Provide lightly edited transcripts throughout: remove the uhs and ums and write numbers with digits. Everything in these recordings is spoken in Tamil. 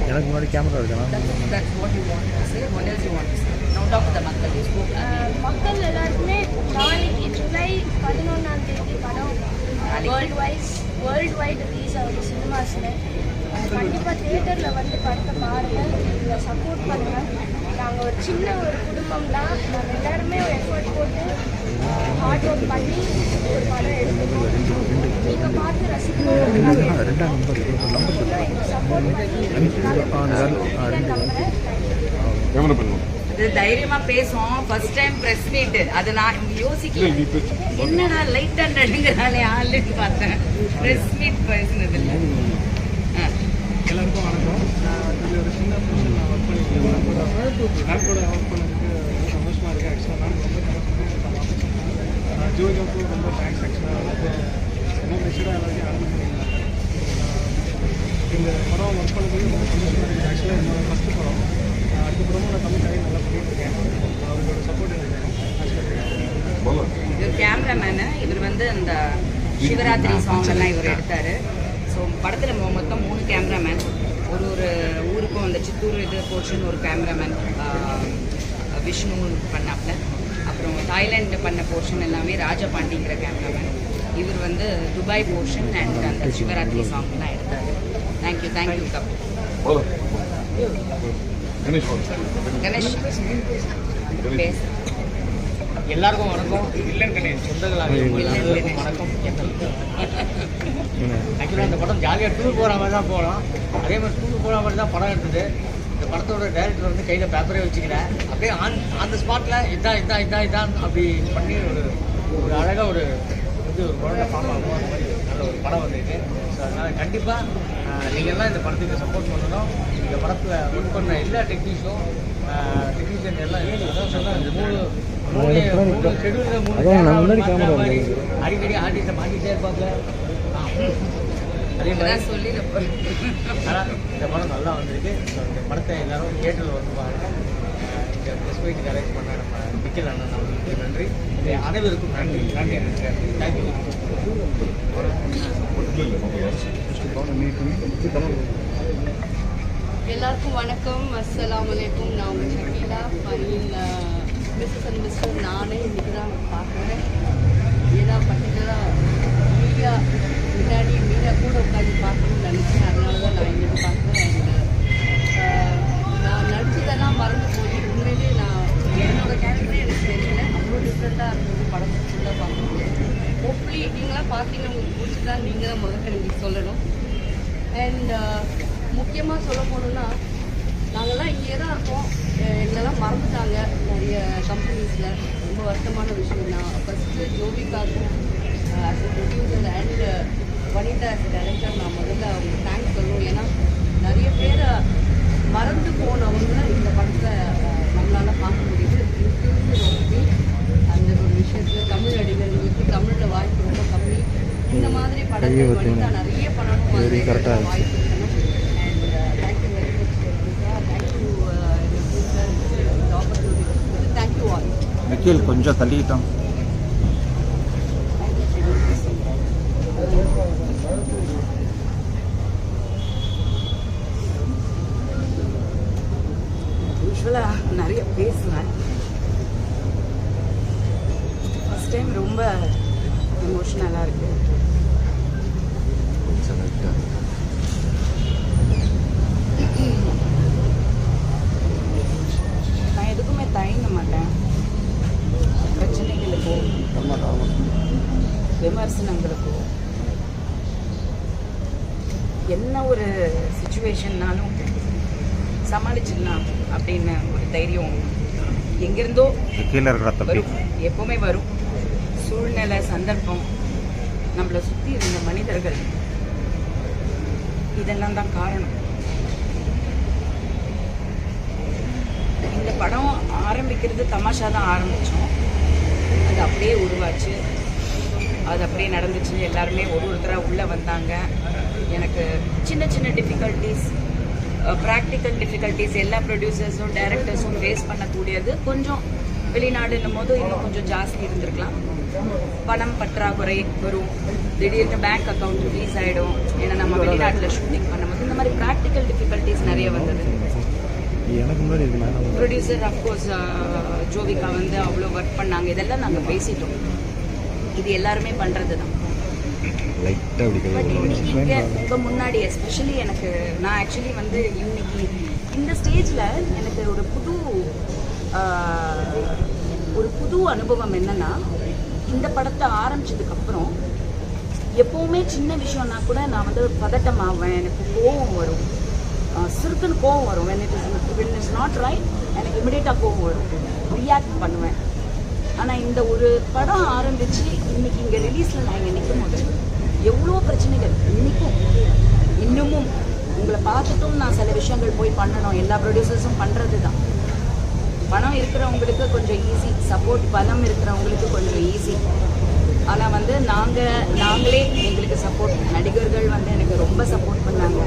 எனக்கு முன்னாடி கேமரா இருக்கலாம். மக்கள் எல்லாருக்குமே நாளைக்கு ஜூலை 11 படம் வேர்ல்டு வைட் ரிலீஸ் ஆகுது சினிமாஸில். கண்டிப்பாக தியேட்டரில் வந்து படத்தை பாருங்கள், இதில் சப்போர்ட் பண்ணுங்கள். நாங்கள் ஒரு சின்ன ஒரு குடும்பம் தான், நாங்கள் எல்லாருமே ஒரு எஃபர்ட் போட்டு ஹார்ட் ஒர்க் பண்ணி ஒரு படம் எடுத்துக்கோம். நீங்கள் பார்த்து ரசிக்கணும். சப்போர்ட் பண்ணி தைரியமா பேசும். ஃபர்ஸ்ட் டைம் பிரஸ் மீட், அதை நான் யோசிக்கல, என்னடா லைட்டா நடுங்கிறானே ஆளுன்னு பார்த்தேன். பிரஸ் மீட் பேசுனது இல்லை. எல்லாருக்கும் வணக்கம். நான் ஒரு சின்ன போர்ஷன் நான் ஒர்க் பண்ணிக்கிறேன். கூட ஒர்க் பண்ணதுக்கு ரொம்ப சந்தோஷமாக இருக்குது. ஆக்சுவலாக நான் ரொம்ப சந்தோஷமாக ஜோதிகாவுக்கு ரொம்ப தேங்க்ஸ். ஆக்சுவலாக வந்து ரொம்ப மெச்சூராக எல்லாத்தையும் அரேஞ்ச் பண்ணியிருந்தாங்க. இந்த படம் ஒர்க் பண்ணதுக்கு ரொம்ப சந்தோஷமாக இருக்குது. ஆக்சுவலாக என்னோட ஃபஸ்ட்டு படம். அடுத்த படமும் நான் தமிழ்காக நல்லா பண்ணிட்டுருக்கேன். அவரோட சப்போர்ட் எனக்கு வேணும். இவர் கேமராமேனு. இவர் வந்து அந்த சிவராத்திரி சாங் எல்லாம் இவர் எடுத்தார். ஸோ படத்தில் மொத்தம் 3 கேமராமேன். ஒரு ஊருக்கும் அந்த சித்தூர் இது போர்ஷன் ஒரு கேமராமேன் விஷ்ணு பண்ணாப்புல. அப்புறம் தாய்லாண்டு பண்ண போர்ஷன் எல்லாமே ராஜபாண்டிங்கிற கேமராமேன். இவர் வந்து துபாய் போர்ஷன் அண்ட் அந்த சிவராத்திரி சாங்லாம் எடுத்தார். தேங்க்யூ கணேஷ் பேச. எல்லாருக்கும் வணக்கம். இல்லைன்னு கிடையாது, சொந்தங்களாக எல்லாருக்கும் வணக்கம். ஆக்சுவலாக இந்த படம் ஜாலியாக டூர் போகிற மாதிரி தான் போகலாம். அதே மாதிரி டூர் போகிற மாதிரி தான் படம் எடுத்தது. இந்த படத்தோட டைரக்டர் வந்து கையில் பேப்பரே வச்சுக்கிறேன். அப்படியே ஆன் த ஸ்பாட்டில் இதான் அப்படி பண்ணி ஒரு அழகாக ஒரு குழந்தை ஃபார்ம் ஆகும். அந்த மாதிரி நல்ல ஒரு படம் வந்திருக்கு. ஸோ அதனால் கண்டிப்பாக நீங்கள் எல்லாம் இந்த படத்துக்கு சப்போர்ட் பண்ணணும். இந்த படத்தில் ஒர்க் பண்ண எல்லா டெக்னீஷியன் எல்லாம் அதான் சொன்னால் இந்த மூணு அடிக்கடி ஆர்டிஸ்ட்டை மாட்டிகிட்டே இருப்பாங்க. அதே மாதிரி சொல்லி ஆனால் இந்த படம் நல்லா வந்திருக்கு. ஸோ இந்த படத்தை எல்லாரும் தியேட்டரில் வந்து பாருங்கள். இந்த ப்ரெஸ் மீட்டுக்கு அரேஞ்ச் பண்ண நம்ம நிக்கில் அண்ணன் அவர்களுக்கு நன்றி. அனைவருக்கும் நன்றி. தேங்க்யூ. எல்லாருக்கும் வணக்கம். அஸ்ஸலாமு அலைக்கும். நான் உங்கள் Shakeela file Mrs and Mr. நானே இன்றைக்கி தான் பார்க்குறேன். ஏன்னா பர்டிகுலராக மீடியா முன்னாடி மீடியா கூட உட்காந்து பார்க்கணும்னு நினச்சேன். அதனால தான் நான் இன்றைக்கி பார்க்குறேன். நான் நடிச்சதெல்லாம் மறந்து போய் உண்மையிலே என்னோட கேரக்டரே எனக்கு தெரியல. அவ்வளோ டிஃப்ரெண்ட்டாக இருந்தது படம் ஃபுல்லாக பார்க்கணும். ஹோப்ஃபுல்லி நீங்களாம் பார்த்தீங்கன்னா உங்களுக்கு பிடிச்சிதான் நீங்கள் தான் முதல்ல எனக்கு சொல்லணும். அண்ட் முக்கியமாக சொல்ல போகணுன்னா நாங்கள்லாம் இங்கே தான் இருக்கோம். எங்களெல்லாம் மறந்துட்டாங்க நிறைய கம்பெனிஸில். ரொம்ப வருத்தமான விஷயம் தான். ஃபஸ்ட்டு ஜோவிகாக்கும் as a producer and Vanitha as a director நான் முதல்ல அவங்க தேங்க்ஸ் சொல்லணும். ஏன்னா நிறைய பேரை மறந்து போனவங்க இந்த படத்தை நம்மளால் பார்க்க முடியுது. அந்த ஒரு விஷயத்தில் தமிழ் நடிகர்களுக்கு தமிழில் வாய்ப்பு ரொம்ப கம்மி. இந்த மாதிரி படங்கள் வனிதா நிறைய பண்ணணும். வாய்ப்பு இருக்கணும். And thank you very much. Thank you all. Nikhil கொஞ்சம் தள்ளிட்டோம். யூஸ்வலாக நிறைய பேசுவேன். ஃபஸ்ட் டைம் ரொம்ப எமோஷ்னலாக இருக்குது. நான் எதுக்குமே தயங்க மாட்டேன். பிரச்சனைகளுக்கோ விமர்சனங்களுக்கோ என்ன ஒரு சுச்சுவேஷன்னாலும் சமாளிச்சிடலாம் அப்படின்னு ஒரு தைரியம் எங்கேருந்தோ வரும். எப்போவுமே வரும். சூழ்நிலை, சந்தர்ப்பம், நம்மளை சுற்றி இருந்த மனிதர்கள், இதெல்லாம் தான் காரணம். இந்த படம் ஆரம்பிக்கிறது தமாஷா தான் ஆரம்பித்தோம். அது அப்படியே உருவாச்சு. அது அப்படியே நடந்துச்சு. எல்லாருமே ஒருத்தராக உள்ளே வந்தாங்க. எனக்கு சின்ன சின்ன டிஃபிகல்ட்டிஸ், ப்ராக்டிக்கல் டிஃபிகல்ட்டிஸ் எல்லா ப்ரொடியூசர்ஸும் டைரக்டர்ஸும் ஃபேஸ் பண்ணக்கூடியது கொஞ்சம் வெளிநாடுன்னும் போது இன்னும் கொஞ்சம் ஜாஸ்தி இருந்திருக்கலாம். பணம் பற்றாக்குறை வரும், திடீர்னு பேங்க் அக்கௌண்ட் ரிலீஸ் ஆகிடும், ஏன்னா நம்ம வெளிநாட்டில் ஷூட்டிங் பண்ணும்போது இந்த மாதிரி ப்ராக்டிக்கல் டிஃபிகல்ட்டிஸ் நிறைய வந்தது. எனக்கு முன்னாடி இருக்கு ப்ரொடியூசர் அஃப்கோர்ஸ் ஜோவிகா வந்து அவ்வளோ ஒர்க் பண்ணாங்க, இதெல்லாம் நாங்கள் பேசிட்டோம். இது எல்லாருமே பண்ணுறது தான். பட் இன்னைக்கு இங்கே உங்கள் முன்னாடி எஸ்பெஷலி எனக்கு நான் ஆக்சுவலி வந்து இன்னைக்கு இந்த ஸ்டேஜில் எனக்கு ஒரு புது அனுபவம் என்னன்னா, இந்த படத்தை ஆரம்பிச்சதுக்கப்புறம் எப்போவுமே சின்ன விஷயம்னா கூட நான் வந்து பதட்டமாவேன், எனக்கு கோவம் வரும், சிறுக்குன்னு கோவம் வரும். when it is not right எனக்கு இமிடியேட்டாக கோவம் வரும், ரியாக்ட் பண்ணுவேன். ஆனால் இந்த ஒரு படம் ஆரம்பித்து இன்னைக்கு இங்கே ரிலீஸில் நான் இங்கே நிற்கும் போது எவ்வளோ பிரச்சனைகள் இன்னமும் உங்களை பார்த்துட்டும் நான் சில விஷயங்கள் போய் பண்ணணும். எல்லா ப்ரொடியூசர்ஸும் பண்ணுறது தான். பணம் இருக்கிறவங்களுக்கு கொஞ்சம் ஈஸி, சப்போர்ட் பலம் இருக்கிறவங்களுக்கு கொஞ்சம் ஈஸி. ஆனால் வந்து நாங்களே எங்களுக்கு சப்போர்ட், நடிகர்கள் வந்து எனக்கு ரொம்ப சப்போர்ட் பண்ணாங்க.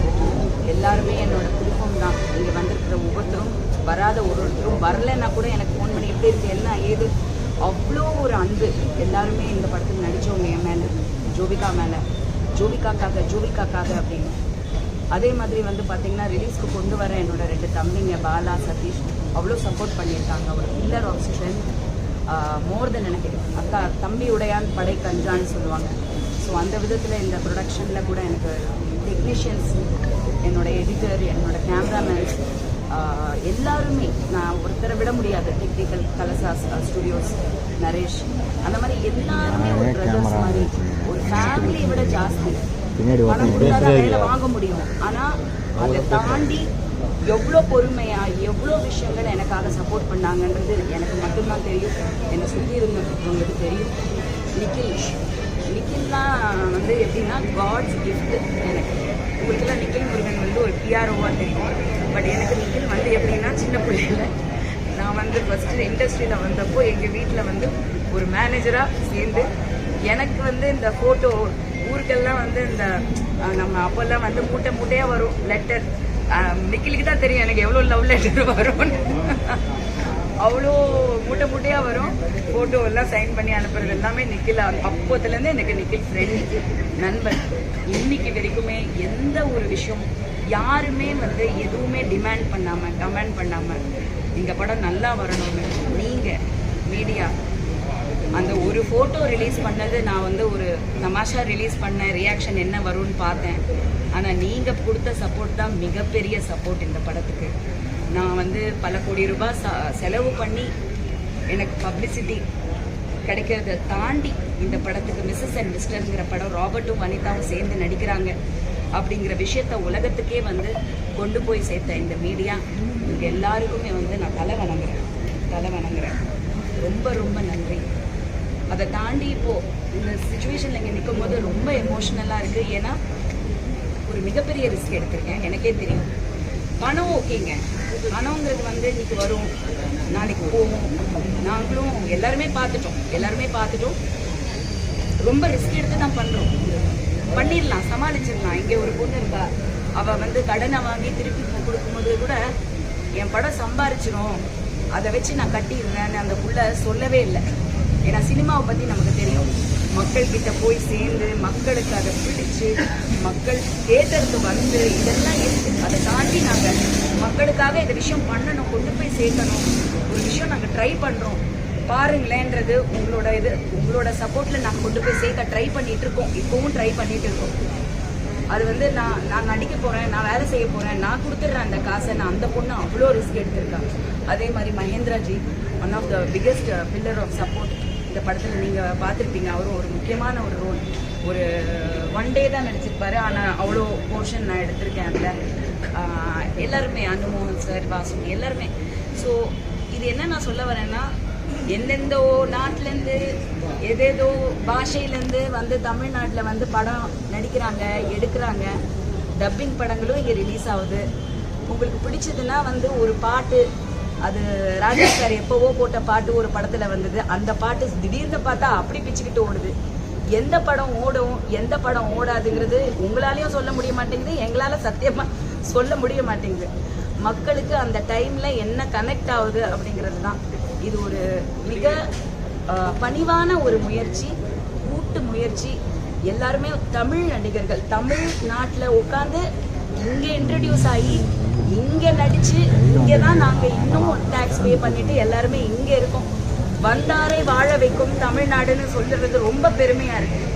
எல்லாருமே என்னோட குடும்பம் தான். இங்கே வந்திருக்கிற ஒவ்வொருத்தரும், வராத ஒருத்தரும், வரலைன்னா கூட எனக்கு ஃபோன் பண்ணி எப்படி இருக்குது என்ன ஏது, அவ்வளோ ஒரு அன்பு. எல்லாருமே இந்த படத்தில் நடித்தவங்க என் மேலே, ஜோவிகா மேலே, ஜோவிகாக்காக அப்படின்னு. அதே மாதிரி வந்து பார்த்திங்கன்னா ரிலீஸ்க்கு கொண்டு வர என்னோட 2 தம்பிங்க பாலா சதீஷ் அவ்வளோ சப்போர்ட் பண்ணியிருக்காங்க. ஒரு பில்லர் ஆஃப் ஸ்ட்ரென்த், மோர் தென் எனக்கு அக்கா தம்பி உடையான் படை கஞ்சான்னு சொல்லுவாங்க. ஸோ அந்த விதத்தில் இந்த ப்ரொடக்ஷனில் கூட எனக்கு டெக்னீஷியன்ஸ், என்னோட எடிட்டர், என்னோட கேமராமேன்ஸ் எல்லாருமே, நான் ஒருத்தரை விட முடியாது. டெக்னிக்கல் கலசா ஸ்டுடியோஸ், நரேஷ், அந்த மாதிரி எல்லாருமே ஒரு பிரதர்ஸ் மாதிரி, ஒரு ஃபேமிலியை விட ஜாஸ்தி. பணம் கொடுத்தாதான் வேலை வாங்க முடியும். ஆனால் அதை தாண்டி எவ்வளோ பொறுமையாக எவ்வளோ விஷயங்கள் எனக்காக சப்போர்ட் பண்ணாங்கன்றது எனக்கு மட்டும்தான் தெரியும். என்னை சுற்றி இருந்தவங்களுக்கு தெரியும். நிக்கில்லாம் வந்து எப்படின்னா காட்ஸ் கிஃப்ட் எனக்கு. உங்களுக்கெல்லாம் நிக்கில் முருகன் வந்து ஒரு பிஆர்ஓவாக தெரியும். பட் எனக்கு நிக்கில் வந்து எப்படின்னா, சின்ன பிள்ளையில நான் வந்து ஃபஸ்ட்டு இண்டஸ்ட்ரியில் வந்தப்போ எங்கள் வீட்டில் வந்து ஒரு மேனேஜராக சேர்ந்து எனக்கு வந்து இந்த ஃபோட்டோ ஊருக்கெல்லாம் வந்து இந்த நம்ம அப்போல்லாம் வந்து மூட்டையாக வரும் லெட்டர். நிக்கிலுக்கு தான் தெரியும் எனக்கு எவ்வளோ லவ் லெட்டர் வரும்னு. அவ்வளோ மூட்டையாக வரும், ஃபோட்டோ எல்லாம் சைன் பண்ணி அனுப்புறது எல்லாமே நிக்கில். அப்போத்துலேருந்து எனக்கு நிக்கில் ஃப்ரெண்ட், நண்பன். இன்னைக்கு வரைக்குமே எந்த ஒரு விஷயம் யாருமே வந்து எதுவுமே டிமாண்ட் பண்ணாமல், கமெண்ட் பண்ணாமல், இந்த படம் நல்லா வரணும்னு நீங்கள் மீடியா அந்த ஒரு ஃபோட்டோ ரிலீஸ் பண்ணது, நான் வந்து ஒரு தமாஷா ரிலீஸ் பண்ணேன், ரியாக்ஷன் என்ன வரும்னு பார்த்தேன். ஆனால் நீங்கள் கொடுத்த சப்போர்ட் தான் மிகப்பெரிய சப்போர்ட் இந்த படத்துக்கு. நான் வந்து பல கோடி ரூபாய் செலவு பண்ணி எனக்கு பப்ளிசிட்டி கிடைக்கிறத தாண்டி இந்த படத்துக்கு மிஸ்ஸஸ் அண்ட் மிஸ்டர்ங்கிற படம் ராபர்ட்டும் வனிதாவும் சேர்ந்து நடிக்கிறாங்க அப்படிங்கிற விஷயத்த உலகத்துக்கே வந்து கொண்டு போய் சேர்த்த இந்த மீடியா, இங்கே எல்லாருக்குமே வந்து நான் தலை வணங்குறேன். ரொம்ப ரொம்ப நன்றி. அதை தாண்டி இப்போது இந்த சுச்சுவேஷனில் இங்கே நிற்கும் போது ரொம்ப எமோஷ்னலாக இருக்குது. ஏன்னா ஒரு மிகப்பெரிய ரிஸ்க் எடுத்திருக்கேன், எனக்கே தெரியும். பணம் ஓகேங்க, பணங்கிறது வந்து இன்னைக்கு வரும், நாளைக்கு போகும். நாங்களும் எல்லாருமே பார்த்துட்டோம். ரொம்ப ரிஸ்க் எடுத்து தான் பண்ணுறோம். பண்ணிடலாம், சமாளிச்சிடலாம். இங்கே ஒரு பொண்ணு இருக்கா, அவள் வந்து கடனை வாங்கி திருப்பி கொடுக்கும்போது கூட என் படம் சம்பாரிச்சிடும், அதை வச்சு நான் கட்டிடுறேன்னு அந்த புள்ள சொல்லவே இல்லை. ஏன்னா சினிமாவை பற்றி நமக்கு தெரியும். மக்கள்கிட்ட போய் சேர்ந்து, மக்களுக்கு அதை பிடிச்சு, மக்கள் தேட்டருக்கு வந்து இதெல்லாம் இருக்குது. அதை தாண்டி நாங்கள் மக்களுக்காக இந்த விஷயம் பண்ணணும், கொண்டு போய் சேர்க்கணும், ஒரு விஷயம் நாங்கள் ட்ரை பண்ணுறோம் பாருங்களேன்றது உங்களோட சப்போர்ட்டில் நாங்கள் கொண்டு போய் சேர்க்க ட்ரை பண்ணிகிட்டு இருக்கோம். இப்போவும் ட்ரை பண்ணிகிட்டு இருக்கோம். அது வந்து நான் நடிக்க போகிறேன், நான் வேலை செய்ய போகிறேன், நான் கொடுத்துட்றேன் அந்த காசை. நான் அந்த பொண்ணு அவ்வளோ ரிஸ்க் எடுத்திருக்காங்க. அதே மாதிரி Mahendraji, one of the biggest pillar of support. இந்த படத்தில் நீங்கள் பார்த்துருப்பீங்க, அவரும் ஒரு முக்கியமான ஒரு ரோல். ஒரு 1 day தான் நடிச்சிருப்பாரு, ஆனால் அவ்வளோ போர்ஷன் நான் எடுத்திருக்கேன் அதில். எல்லாருமே, அனுமோகன் சார், வாசுகி, எல்லாருமே. ஸோ இது என்ன நான் சொல்ல வரேன்னா, எந்தெந்தோ நாட்டிலேருந்து எதேதோ பாஷையிலேருந்து வந்து தமிழ்நாட்டில் வந்து படம் நடிக்கிறாங்க, எடுக்கிறாங்க. டப்பிங் படங்களும் இங்கே ரிலீஸ் ஆகுது. உங்களுக்கு பிடிச்சதுன்னா வந்து ஒரு பாட்டு, அது ராஜா சார் எப்போவோ போட்ட பாட்டு ஒரு படத்தில் வந்தது, அந்த பாட்டு திடீர்னு பார்த்தா அப்படி பிச்சுக்கிட்டு ஓடுது. எந்த படம் ஓடும், எந்த படம் ஓடாதுங்கிறது உங்களாலையும் சொல்ல முடிய மாட்டேங்குது, எங்களால் சத்தியமாக சொல்ல முடிய மாட்டேங்குது. மக்களுக்கு அந்த டைமில் என்ன கனெக்ட் ஆகுது அப்படிங்கிறது தான். இது ஒரு மிக பணிவான ஒரு முயற்சி, கூட்டு முயற்சி. எல்லாருமே தமிழ் நடிகர்கள் தமிழ்நாட்டில் உட்காந்து இங்கே இன்ட்ரடியூஸ் ஆகி இங்கே நடித்து இங்கே தான் நாங்கள் இன்னும் டேக்ஸ் பே பண்ணிட்டு எல்லாருமே இங்கே இருக்கோம். வந்தாரை வாழ வைக்கும் தமிழ்நாடுன்னு சொல்றது ரொம்ப பெருமையாக இருக்குது.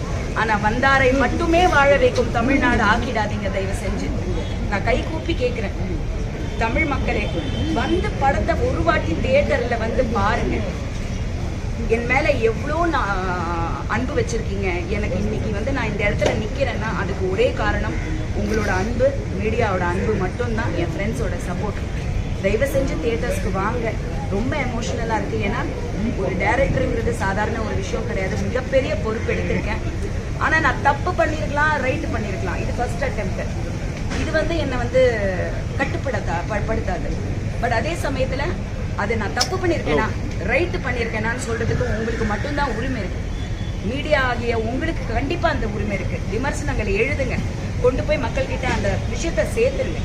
ஆனால் வந்தாரை மட்டுமே வாழ வைக்கும் தமிழ்நாடு ஆக்கிடாதீங்க தயவு செஞ்சு. நான் கை கூப்பி கேட்குறேன், தமிழ் மக்களே வந்து படத்தை ஒரு வாட்டி தியேட்டரில் வந்து பாருங்க. என் மேலே எவ்வளோ நான் அன்பு வச்சுருக்கீங்க. எனக்கு இன்னைக்கு வந்து நான் இந்த இடத்துல நிற்கிறேன்னா அதுக்கு ஒரே காரணம் உங்களோட அன்பு, மீடியாவோட அன்பு மட்டும்தான், என் ஃப்ரெண்ட்ஸோட சப்போர்ட். தயவு செஞ்சு தியேட்டர்ஸ்க்கு வாங்க. ரொம்ப எமோஷ்னலாக இருக்குது. ஏன்னா ஒரு டைரக்டருங்கிறது சாதாரண ஒரு விஷயம் கிடையாது. மிகப்பெரிய பொறுப்பு எடுத்திருக்கேன். ஆனால் நான் தப்பு பண்ணியிருக்கலாம், ரைட்டு பண்ணியிருக்கலாம். இது ஃபர்ஸ்ட் அட்டெம்ப்ட். இது வந்து என்னை வந்து கட்டுப்படுத்தாது. பட் அதே சமயத்தில் அது நான் தப்பு பண்ணியிருக்கேனா ரைட்டு பண்ணியிருக்கேனான்னு சொல்கிறதுக்கு உங்களுக்கு மட்டும்தான் உரிமை இருக்குது. மீடியா ஆகிய உங்களுக்கு கண்டிப்பாக அந்த உரிமை இருக்குது. விமர்சனங்களை எழுதுங்க, கொண்டு போய் மக்கள்கிட்ட அந்த விஷயத்தை சேர்த்துருங்க.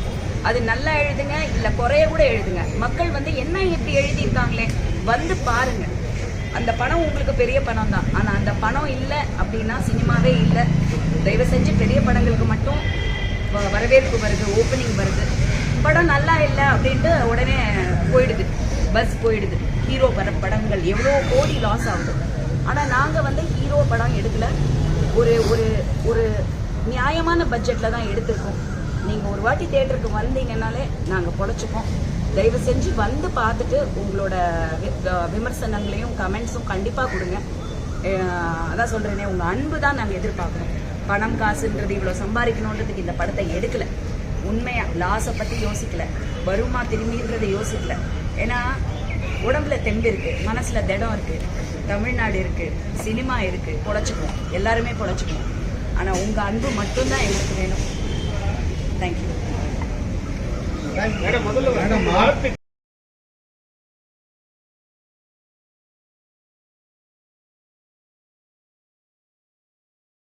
அது நல்லா எழுதுங்க, இல்லை குறைய கூட எழுதுங்க. மக்கள் வந்து என்ன இப்படி எழுதியிருக்காங்களே வந்து பாருங்க. அந்த பணம் உங்களுக்கு பெரிய பணம் தான். ஆனால் அந்த பணம் இல்லை அப்படின்னா சினிமாவே இல்லை. தயவு செஞ்சு பெரிய படங்களுக்கு மட்டும் வரவேற்பு வருது, ஓப்பனிங் வருது. படம் நல்லா இல்லை அப்படின்ட்டு உடனே போயிடுது, பஸ் போயிடுது. ஹீரோ படங்கள் எவ்வளோ கோடி லாஸ் ஆகுது. ஆனால் நாங்கள் வந்து ஹீரோ படம் எடுக்கல, ஒரு ஒரு ஒரு நியாயமான பட்ஜெட்டில் தான் எடுத்திருக்கோம். நீங்கள் ஒரு வாட்டி தியேட்டருக்கு வந்தீங்கன்னாலே நாங்கள் பொழைச்சிப்போம். தயவு செஞ்சு வந்து பார்த்துட்டு உங்களோட விமர்சனங்களையும் கமெண்ட்ஸும் கண்டிப்பாக கொடுங்க. அதான் சொல்கிறேனே, உங்கள் அன்பு தான் நாங்கள் எதிர்பார்க்குறோம். பணம் காசுன்றது இவ்வளோ சம்பாதிக்கணுன்றதுக்கு இந்த படத்தை எடுக்கலை. உண்மையாக லாஸை பற்றி யோசிக்கல, வருமா திரும்பின்றதை யோசிக்கல. ஏன்னா உடம்புல தெம்பு இருக்குது, மனசில் திடம் இருக்குது, தமிழ்நாடு இருக்குது, சினிமா இருக்குது, பொழைச்சிக்குவோம், எல்லாருமே பொழைச்சிக்குவோம். ஆனால் உங்கள் அன்பு மட்டும்தான் எங்களுக்கு வேணும். தேங்க்யூ.